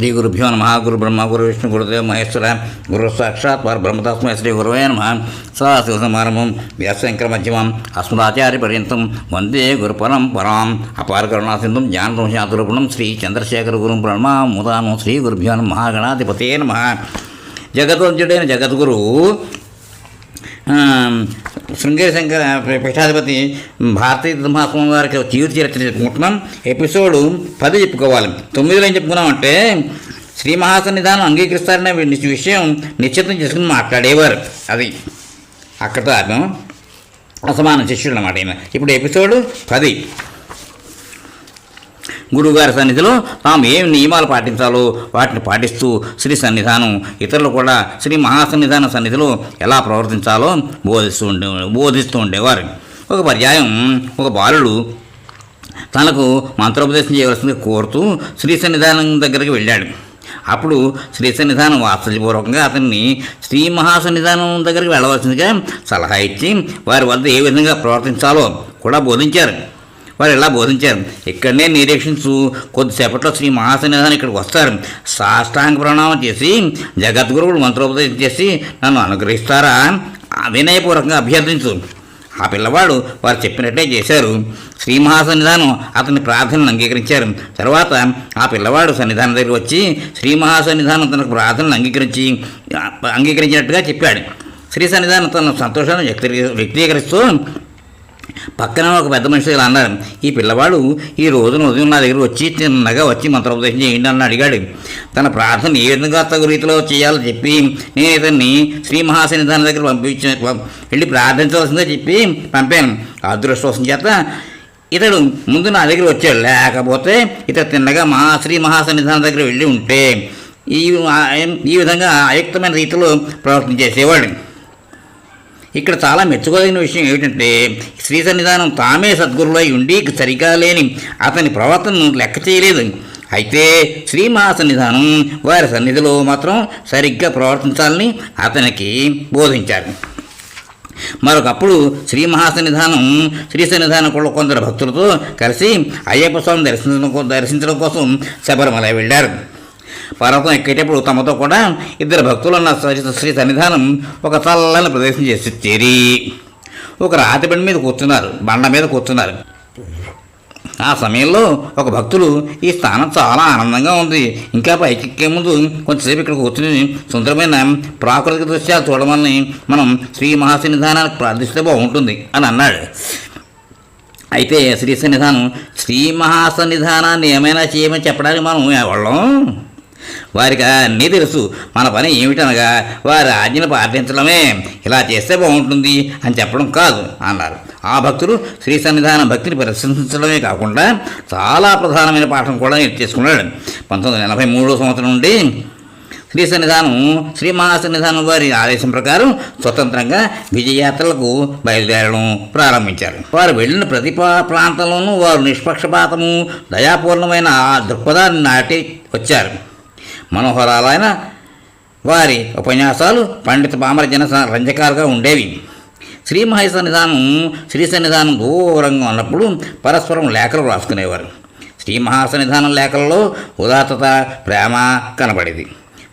శ్రీ గురుభ్యో నమ. గురు బ్రహ్మ గురు విష్ణు గురుదేవ మహేశ్వర గురు సాక్షాత్ పరబ్రహ్మ తస్మై శ్రీ గురువే నమ. సదాశివసమారంభం వ్యాసశంకర మధ్యమం అస్మదాచార్య పర్యంతం వందే గురు పరంపరాం. అపార కరుణా సింధుం జ్ఞానం శాంతురూపిణం శ్రీ చంద్రశేఖర గురుం ప్రణమాముదాను. శ్రీ గురుభ్యో నమ. గణాధిపతే నమ. జగద్వంతుడైన జగద్గురు శృంగేరి శంకర పీఠాధిపతి భారతీయ మహాస్వామి వారికి జీవిత చరిత్ర చెప్పుకుంటున్నాం. ఎపిసోడ్ 10 చెప్పుకోవాలి. 9లో ఏం చెప్పుకున్నామంటే శ్రీ మహాసన్నిధానం అంగీకరిస్తారనే విషయం నిశ్చితం చేసుకుని మాట్లాడేవారు. అది అక్కడితో అర్థం అసమాన శిష్యుడు అన్నమాట ఈయన. ఇప్పుడు ఎపిసోడ్ 10. గురువుగారి సన్నిధిలో తాము ఏమి నియమాలు పాటించాలో వాటిని పాటిస్తూ శ్రీ సన్నిధానం ఇతరులు కూడా శ్రీ మహాసన్నిధాన సన్నిధిలో ఎలా ప్రవర్తించాలో బోధిస్తూ ఉండేవారు. ఒక పర్యాయం ఒక బాలుడు తనకు మంత్రోపదేశం చేయవలసింది కోరుతూ శ్రీ సన్నిధానం దగ్గరికి వెళ్ళాడు. అప్పుడు శ్రీ సన్నిధానం వాత్సల్యపూర్వకంగా అతన్ని శ్రీ మహాసన్నిధానం దగ్గరికి వెళ్ళవలసిందిగా సలహా ఇచ్చి వారి వద్ద ఏ విధంగా ప్రవర్తించాలో కూడా బోధించారు. వారు ఇలా బోధించారు: ఇక్కడనే నిరీక్షించు, కొద్దిసేపట్లో శ్రీ మహాసన్నిధానం ఇక్కడికి వస్తారు. సాష్టాంగ ప్రణామం చేసి జగద్గురువులు మంత్రోపదేశం చేసి నన్ను అనుగ్రహిస్తారా వినయపూర్వకంగా అభ్యర్థించు. ఆ పిల్లవాడు వారు చెప్పినట్టే చేశారు. శ్రీ మహాసన్నిధానం అతని ప్రార్థనను అంగీకరించారు. తర్వాత ఆ పిల్లవాడు సన్నిధానం దగ్గరికి వచ్చి శ్రీ మహాసన్నిధానం తనకు ప్రార్థనను అంగీకరించినట్టుగా చెప్పాడు. శ్రీ సన్నిధానం తన సంతోషాన్ని వ్యక్తీకరిస్తూ పక్కన ఒక పెద్ద మనిషి ఇలా అన్నారు: ఈ పిల్లవాడు ఈ రోజున ఉదయం నా దగ్గర వచ్చి చిన్నగా వచ్చి మంత్రోపదేశం చేయండి అని అడిగాడు. తన ప్రార్థన ఏ విధంగా తగు రీతిలో చేయాలో చెప్పి నేను ఇతన్ని శ్రీ మహాసన్నిధానం దగ్గర వెళ్ళి ప్రార్థించవలసిందే చెప్పి పంపాను. అదృష్టవశం చేత ఇతడు ముందు నా దగ్గర వచ్చాడు. లేకపోతే ఇతడు తిన్నగా శ్రీ మహాసన్నిధానం దగ్గర వెళ్ళి ఉంటే ఈ విధంగా అయుక్తమైన రీతిలో ప్రవర్తించేసేవాడు. ఇక్కడ చాలా మెచ్చుకోదగిన విషయం ఏమిటంటే శ్రీ సన్నిధానం తామే సద్గురులై ఉండి సరిగా లేని అతని ప్రవర్తనను లెక్క చేయలేదు. అయితే శ్రీ మహాసన్నిధానం వారి సన్నిధిలో మాత్రం సరిగ్గా ప్రవర్తించాలని అతనికి బోధించారు. మరొకప్పుడు శ్రీ సన్నిధానం కూడా కొందరు భక్తులతో కలిసి అయ్యప్ప స్వామిని దర్శించడం కోసం శబరిమల వెళ్ళారు. పర్వతం ఎక్కేటప్పుడు తమతో కూడా 2 భక్తులు ఉన్న శ్రీ సన్నిధానం ఒక చల్లని ప్రదేశం చేసి చేరి ఒక రాతి బండ మీద కూర్చున్నారు. ఆ సమయంలో ఒక భక్తులు ఈ స్థానం చాలా ఆనందంగా ఉంది, ఇంకా పైకి ఎక్కే ముందు కొంచెంసేపు ఇక్కడ కూర్చుని సుందరమైన ప్రాకృతిక దృశ్యాలు చూడమని మనం శ్రీ మహాసన్నిధానానికి ప్రార్థిస్తే బాగుంటుంది అని అన్నాడు. అయితే శ్రీ మహాసన్నిధానాన్ని ఏమైనా చేయమని చెప్పడానికి మనం ఎవళ్ళం? వారికి అన్నీ తెలుసు. మన పని ఏమిటనగా వారి ఆజ్ఞను పాటించడమే. ఇలా చేస్తే బాగుంటుంది అని చెప్పడం కాదు అన్నారు. ఆ భక్తుడు శ్రీ సన్నిధానం భక్తిని ప్రశంసించడమే కాకుండా చాలా ప్రధానమైన పాఠం కూడా నేర్చేసుకున్నాడు. 1983 సంవత్సరం నుండి శ్రీ మహాసన్నిధానం వారి ఆదేశం ప్రకారం స్వతంత్రంగా విజయయాత్రలకు బయలుదేరడం ప్రారంభించారు. వారు వెళ్ళిన ప్రతి ప్రాంతంలోనూ వారు నిష్పక్షపాతము దయాపూర్ణమైన దృక్పథాన్ని నాటి వచ్చారు. మనోహరాలైన వారి ఉపన్యాసాలు పండిత పామర జన రంజకాలుగా ఉండేవి. శ్రీ సన్నిధానం దూరంగా ఉన్నప్పుడు పరస్పరం లేఖలు రాసుకునేవారు. శ్రీ మహాసన్నిధానం లేఖలలో ఉదాత్తత, ప్రేమ కనబడేది.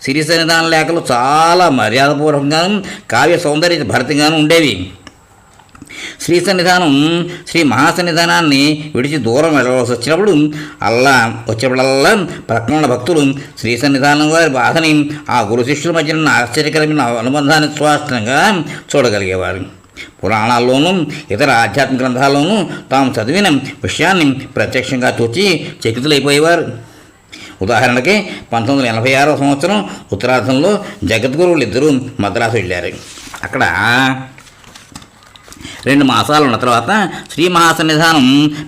శ్రీ సన్నిధానం లేఖలు చాలా మర్యాదపూర్వకంగాను కావ్య సౌందర్య భరితంగాను ఉండేవి. శ్రీ మహాసన్నిధానాన్ని విడిచి దూరం వెళ్ళవలసి వచ్చినప్పుడల్లా ప్రక్కన భక్తులు శ్రీ సన్నిధానం వారి బాధని ఆ గురు శిష్యుల మధ్యన ఆశ్చర్యకరమైన అనుబంధాన్ని స్పష్టంగా చూడగలిగేవారు. పురాణాల్లోనూ ఇతర ఆధ్యాత్మిక గ్రంథాల్లోనూ తాము చదివిన విషయాన్ని ప్రత్యక్షంగా చూచి చకితులైపోయేవారు. ఉదాహరణకి 1986 సంవత్సరం ఉత్తరార్ధంలో జగద్గురువులు 2 మద్రాసు వెళ్ళారు. అక్కడ 2 మాసాలు ఉన్న తర్వాత శ్రీ మహాసన్నిధానం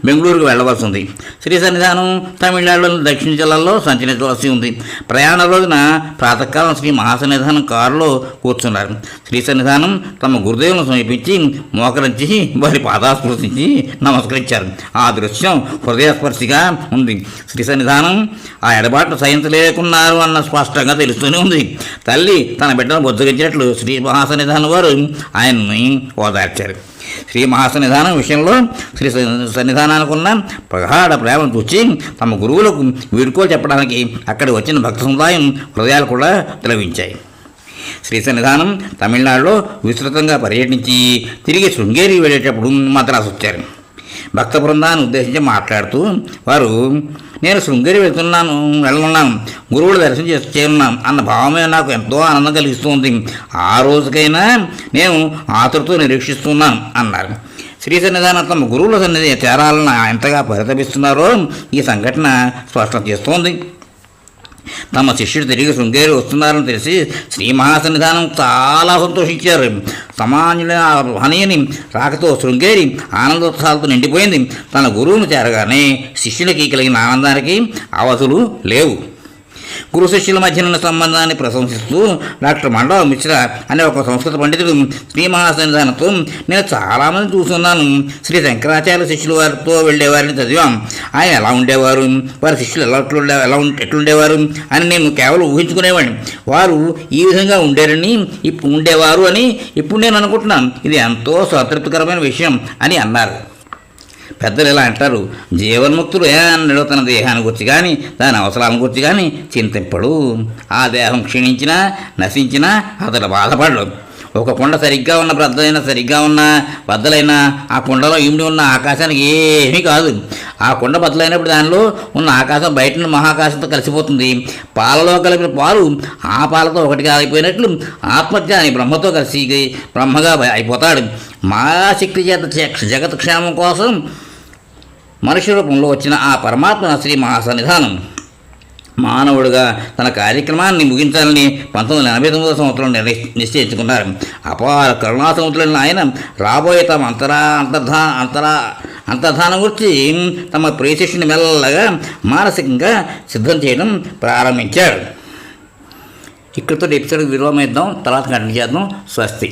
బెంగళూరుకు వెళ్ళవలసి ఉంది. శ్రీ సన్నిధానం తమిళనాడులోని దక్షిణ జిల్లాలో సంచరించవలసి ఉంది. ప్రయాణ రోజున ప్రాతకాలం శ్రీ మహాసన్నిధానం కారులో కూర్చున్నారు. శ్రీ సన్నిధానం తమ గురుదేవులను సమీపించి మోకరించి వారి పాదాస్పృశించి నమస్కరించారు. ఆ దృశ్యం హృదయస్పర్శిగా ఉంది. శ్రీ సన్నిధానం ఆ ఎడబాటు సహించలేకున్నారు అన్న స్పష్టంగా తెలుస్తూనే ఉంది. తల్లి తన బిడ్డను బొజ్జగించినట్లు శ్రీ మహాసన్నిధానం వారు ఆయన్ని ఓదార్చారు. శ్రీ మహాసన్నిధానం విషయంలో శ్రీ సన్నిధానానికి ఉన్న ప్రగాఢ ప్రేమను చూచి తమ గురువులకు వీడుకోలు చెప్పడానికి అక్కడికి వచ్చిన భక్త సముదాయం హృదయాలు కూడా తిలవించాయి. శ్రీ సన్నిధానం తమిళనాడులో విస్తృతంగా పర్యటించి తిరిగి శృంగేరి వెళ్ళేటప్పుడు మద్రాసు వచ్చారు. భక్త బృందాన్ని ఉద్దేశించి మాట్లాడుతూ వారు, నేను శృంగేరి వెళ్ళనున్నాను, గురువుల దర్శనం చేరున్నాను అన్న భావమే నాకు ఎంతో ఆనందం కలిగిస్తుంది. ఆ రోజుకైనా నేను ఆతృతో నిరీక్షిస్తున్నాను అన్నారు. శ్రీ సన్నిధానం తమ గురువుల సన్నిధి చేరాలని ఎంతగా పరితపిస్తున్నారో ఈ సంఘటన స్పష్టం చేస్తోంది. తమ శిష్యుడు తిరిగి శృంగేరి వస్తున్నారని తెలిసి శ్రీ మహాసన్నిధానం చాలా సంతోషించారు. సమానుల మహనీయుని రాకతో శృంగేరి ఆనందోత్సాహాలతో నిండిపోయింది. తన గురువును చేరగానే శిష్యులకి కలిగిన ఆనందానికి అవధులు లేవు. గురు శిష్యుల మధ్య ఉన్న సంబంధాన్ని ప్రశంసిస్తూ డాక్టర్ మండవ మిశ్రా అనే ఒక సంస్కృత పండితుడు శ్రీ మహాసన్నిధానంతో, నేను చాలామంది చూస్తున్నాను, శ్రీ శంకరాచార్య శిష్యుల వారితో వెళ్ళేవారిని చదివాం. ఆయన ఎలా ఉండేవారు, వారి శిష్యులు ఎట్లుండేవారు అని నేను కేవలం ఊహించుకునేవాడిని. వారు ఈ విధంగా ఉండేవారు అని ఇప్పుడు నేను అనుకుంటున్నాను. ఇది ఎంతో సంతృప్తికరమైన విషయం అని అన్నారు. పెద్దలు ఇలా అంటారు, జీవన్ముక్తుడు ఏనాడు తన దేహాన్ని గురించి కానీ దాని అవసరాలను గురించి కానీ చింతింపడు. ఆ దేహం క్షీణించినా నశించినా అతడు బాధపడడు. ఒక కుండ సరిగ్గా ఉన్న బద్దలైనా ఆ కుండలో ఇమిడి ఉన్న ఆకాశానికి ఏమీ కాదు. ఆ కుండ బద్దలైనప్పుడు దానిలో ఉన్న ఆకాశం బయట మహాకాశంతో కలిసిపోతుంది. పాలలో కలిపిన పాలు ఆ పాలతో ఒకటిగా అయిపోయినట్లు ఆత్మజ్ఞాని బ్రహ్మతో కలిసి బ్రహ్మగా అయిపోతాడు. మాయాశక్తి చేత జగత్ క్షేమం కోసం మనుష్య రూపంలో వచ్చిన ఆ పరమాత్మ శ్రీ మహాసన్నిధానం మానవుడిగా తన కార్యక్రమాన్ని ముగించాలని 1989 సంవత్సరంలో నిశ్చయించుకున్నారు. అపార కరుణా సముద్రులైన ఆయన రాబోయే తమ అంతర్ధానం గురించి తమ ప్రియశిష్యుని మెల్లగా మానసికంగా సిద్ధం చేయడం ప్రారంభించాడు. ఇక్కడితో ఎపిసోడ్ విరామం ఇద్దాం, తర్వాత కంటిన్యూ చేద్దాం. స్వస్తి.